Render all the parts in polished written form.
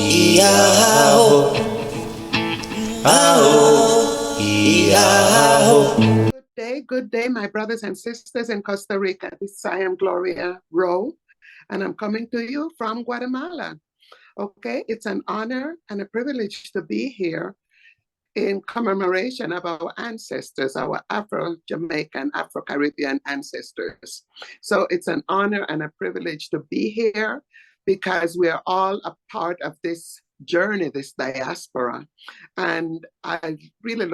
Iyaho, aho, iyaho. Good day, my brothers and sisters in Costa Rica. I am Gloria Rowe, and I'm coming to you from Guatemala. Okay, it's an honor and a privilege to be here in commemoration of our ancestors, our Afro-Jamaican, Afro-Caribbean ancestors. So it's an honor and a privilege to be here because we are all a part of this journey, this diaspora. And I really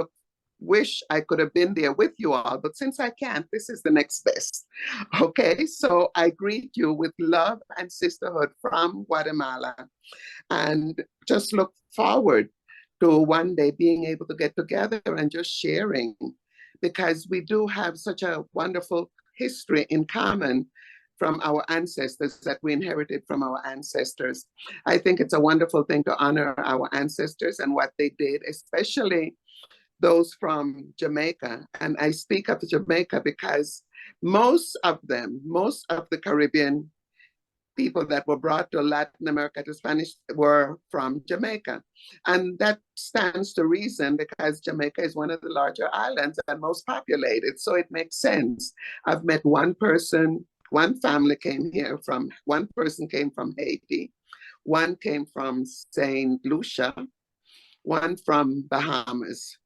wish I could have been there with you all, but since I can't, this is the next best. Okay, so I greet you with love and sisterhood from Guatemala and just look forward to one day being able to get together and just sharing, because we do have such a wonderful history in common from our ancestors that we inherited from our ancestors. I think it's a wonderful thing to honor our ancestors and what they did, especially those from Jamaica. And I speak of Jamaica because most of the Caribbean people that were brought to Latin America to Spanish were from Jamaica. And that stands to reason because Jamaica is one of the larger islands and most populated. So it makes sense. I've met one person, one family came here from, one person came from Haiti, one came from St. Lucia, one from Bahamas.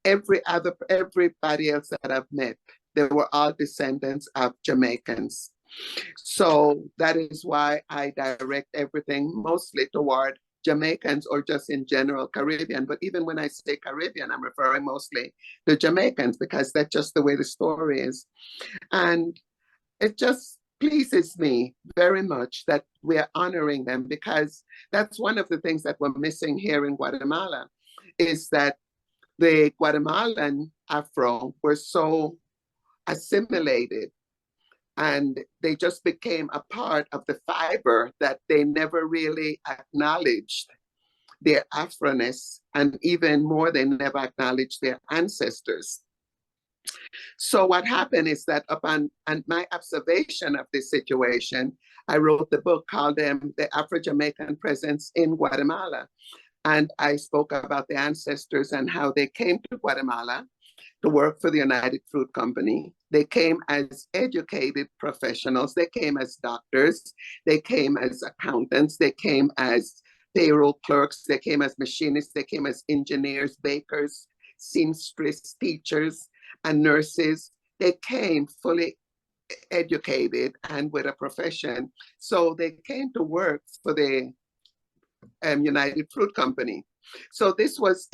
Everybody else that I've met, they were all descendants of Jamaicans. So that is why I direct everything mostly toward Jamaicans or just in general Caribbean. But even when I say Caribbean, I'm referring mostly to Jamaicans because that's just the way the story is. And it just pleases me very much that we are honoring them, because that's one of the things that we're missing here in Guatemala, is that the Guatemalan Afro were so assimilated and they just became a part of the fiber that they never really acknowledged their Afroness, and even more, they never acknowledged their ancestors. So what happened is that upon and my observation of this situation, I wrote the book called The Afro-Jamaican Presence in Guatemala. And I spoke about the ancestors and how they came to Guatemala to work for the United Fruit Company. They came as educated professionals. They came as doctors. They came as accountants. They came as payroll clerks. They came as machinists. They came as engineers, bakers, seamstresses, teachers, and nurses. They came fully educated and with a profession. So they came to work for the United Fruit Company. So this was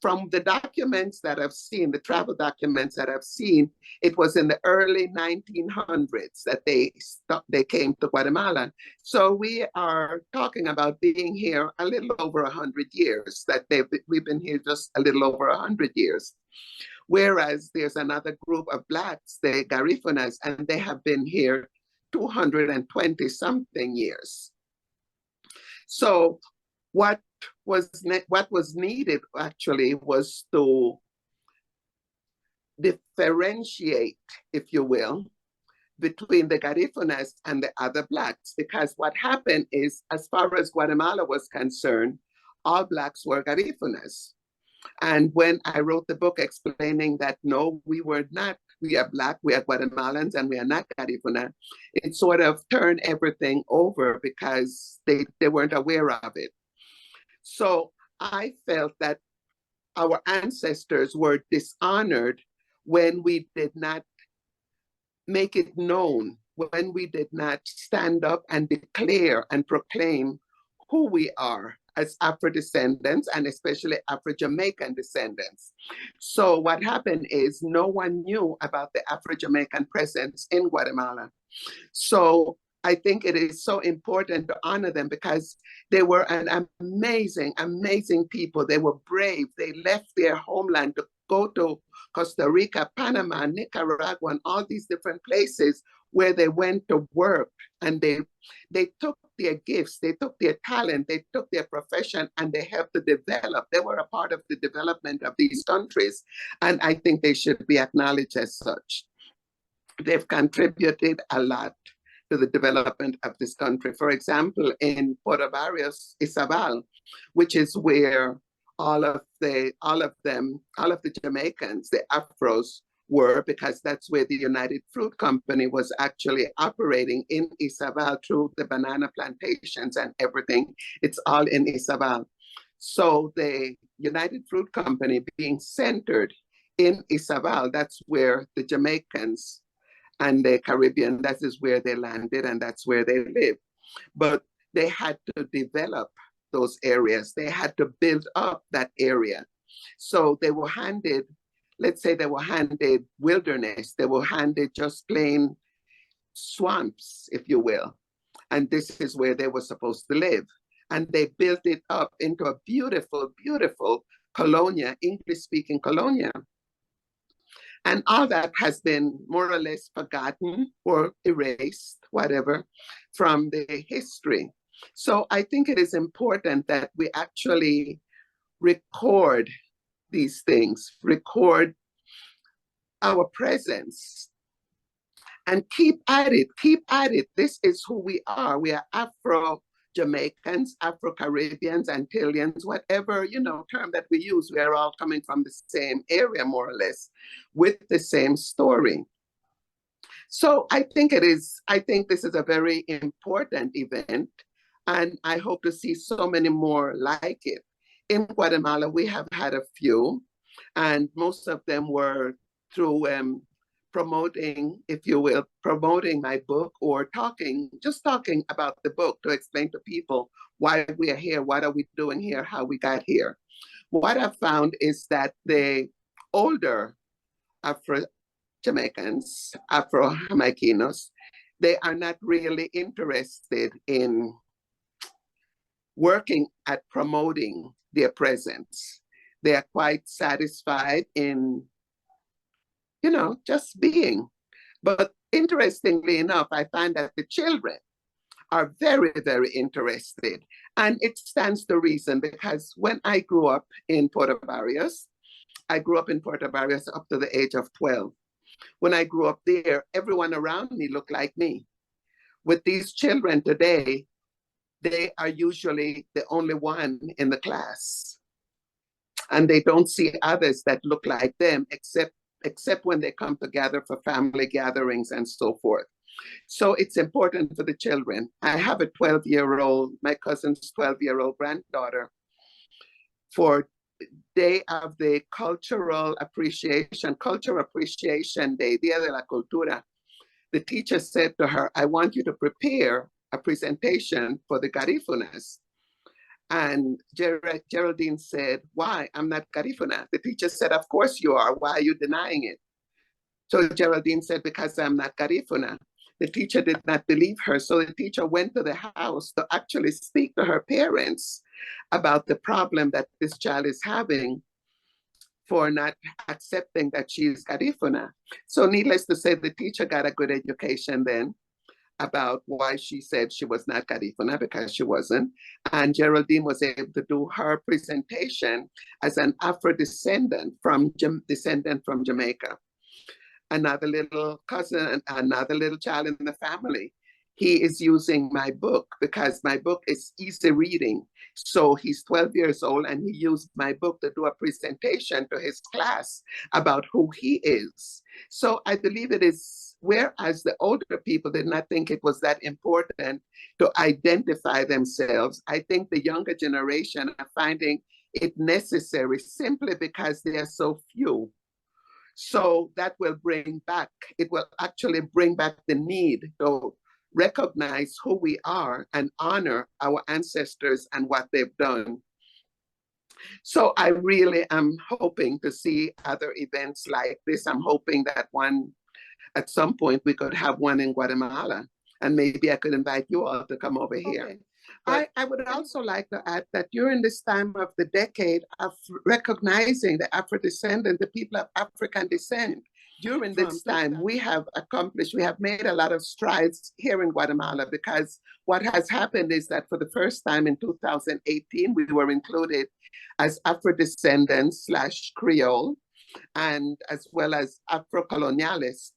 from the documents that I've seen, the travel documents that I've seen, it was in the early 1900s that they came to Guatemala. So we are talking about being here a little over 100 years, that we've been here just a little over 100 years. Whereas there's another group of Blacks, the Garifunas, and they have been here 220 something years. So what was needed actually was to differentiate, if you will, between the Garifunas and the other Blacks, because what happened is, as far as Guatemala was concerned, all Blacks were Garifunas. And when I wrote the book explaining that no, we were not, we are Black, we are Guatemalans, and we are not Garifuna, it sort of turned everything over because they weren't aware of it. So I felt that our ancestors were dishonored when we did not make it known, when we did not stand up and declare and proclaim who we are as Afro-descendants, and especially Afro-Jamaican descendants. So what happened is no one knew about the Afro-Jamaican presence in Guatemala. So I think it is so important to honor them because they were an amazing, amazing people. They were brave. They left their homeland to go to Costa Rica, Panama, Nicaragua, and all these different places where they went to work. And they took their gifts, they took their talent, they took their profession, and they helped to develop. They were a part of the development of these countries. And I think they should be acknowledged as such. They've contributed a lot to the development of this country. For example, in Puerto Barrios, Isabel, which is where all of the Jamaicans, the Afros, were, because that's where the United Fruit Company was actually operating in Isabel through the banana plantations and everything. It's all in Isabel. So the United Fruit Company being centered in Isabel, that's where the Jamaicans and the Caribbean, that is where they landed and that's where they live. But they had to develop those areas. They had to build up that area. So they were handed, let's say they were handed wilderness, they were handed just plain swamps, if you will. And this is where they were supposed to live. And they built it up into a beautiful, beautiful colonia, English-speaking colonia. And all that has been more or less forgotten or erased, whatever, from the history. So I think it is important that we actually record these things, record our presence, and keep at it, keep at it. This is who we are. We are Afro-Jamaicans, Afro-Caribbeans, Antillians, whatever, term that we use. We are all coming from the same area, more or less, with the same story. So I think this is a very important event, and I hope to see so many more like it. In Guatemala, we have had a few, and most of them were through promoting, if you will, promoting my book or just talking about the book to explain to people why we are here, what are we doing here, how we got here. What I've found is that the older Afro-Jamaicans, Afro-Jamaicanos, they are not really interested in working at promoting their presence. They are quite satisfied in just being. But interestingly enough, I find that the children are very, very interested. And it stands to reason, because when I grew up in Puerto Barrios, I grew up in Puerto Barrios up to the age of 12. When I grew up there, everyone around me looked like me. With these children today, they are usually the only one in the class. And they don't see others that look like them, except when they come together for family gatherings and so forth. So it's important for the children. I have a 12-year-old, my cousin's 12-year-old granddaughter. For Day of the Cultural Appreciation Day, Dia de la Cultura, the teacher said to her, I want you to prepare a presentation for the Garifunas. And Geraldine said, why? I'm not Garifuna. The teacher said, of course you are. Why are you denying it? So Geraldine said, because I'm not Garifuna. The teacher did not believe her. So the teacher went to the house to actually speak to her parents about the problem that this child is having for not accepting that she is Garifuna. So needless to say, the teacher got a good education then about why she said she was not Garifuna, because she wasn't. And Geraldine was able to do her presentation as an Afro-descendant from Jamaica. Another little cousin, another little child in the family, he is using my book because my book is easy reading. So he's 12 years old and he used my book to do a presentation to his class about who he is. So I believe it is, whereas the older people did not think it was that important to identify themselves, I think the younger generation are finding it necessary simply because they are so few. So that will it will actually bring back the need to recognize who we are and honor our ancestors and what they've done. So I really am hoping to see other events like this. I'm hoping that at some point we could have one in Guatemala, and maybe I could invite you all to come over here. Okay. I would also like to add that during this time of the decade of recognizing the Afro-descendant, the people of African descent, during this time, we have made a lot of strides here in Guatemala, because what has happened is that for the first time in 2018, we were included as Afro-descendants / Creole, and as well as Afro-coloniales.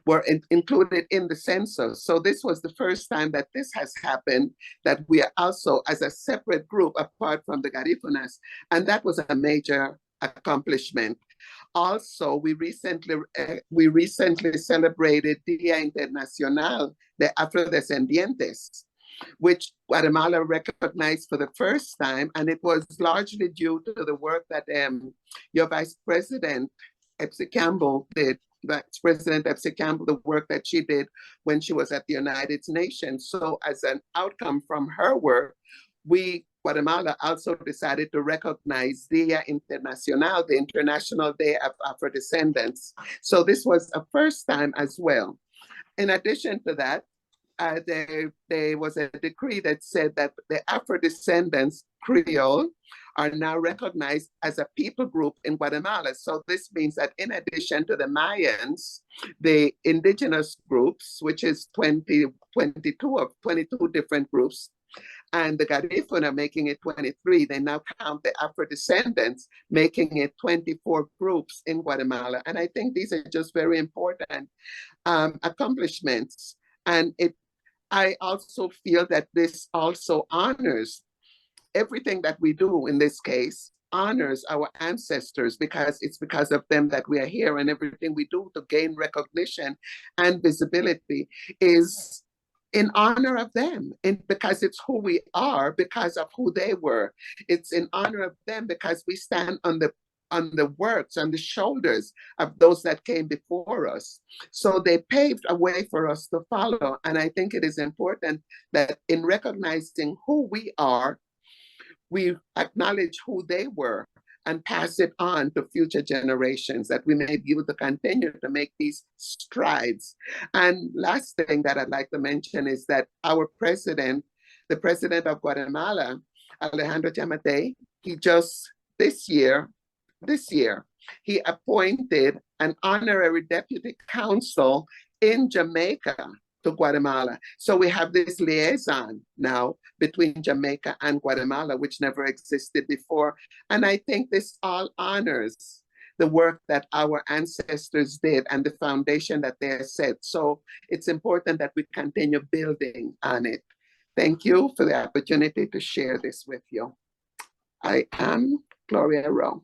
were included in the census. So this was the first time that this has happened, that we are also as a separate group apart from the Garifunas. And that was a major accomplishment. Also, we recently celebrated Dia Internacional de Afrodescendientes, which Guatemala recognized for the first time, and it was largely due to the work that your Vice President Epsi Campbell did. Vice President Epsi Campbell, the work that she did when she was at the United Nations. So, as an outcome from her work, Guatemala also decided to recognize Dia Internacional, the International Day of Afro-Descendants. So this was a first time as well. In addition to that, there was a decree that said that the Afro-descendants, Creole, are now recognized as a people group in Guatemala. So this means that in addition to the Mayans, the indigenous groups, which is 22 different groups, and the Garifuna making it 23, they now count the Afro-descendants, making it 24 groups in Guatemala. And I think these are just very important accomplishments. And I also feel that this also honors everything that we do in this case, honors our ancestors, because it's because of them that we are here, and everything we do to gain recognition and visibility is in honor of them, because it's who we are, because of who they were. It's in honor of them because we stand on the works, on the shoulders of those that came before us. So they paved a way for us to follow. And I think it is important that in recognizing who we are, we acknowledge who they were and pass it on to future generations, that we may be able to continue to make these strides. And last thing that I'd like to mention is that our president, the president of Guatemala, Alejandro Yamatei, he just this year, he appointed an honorary deputy consul in Jamaica to Guatemala. So we have this liaison now between Jamaica and Guatemala, which never existed before. And I think this all honors the work that our ancestors did and the foundation that they set. So it's important that we continue building on it. Thank you for the opportunity to share this with you. I am Gloria Rowe.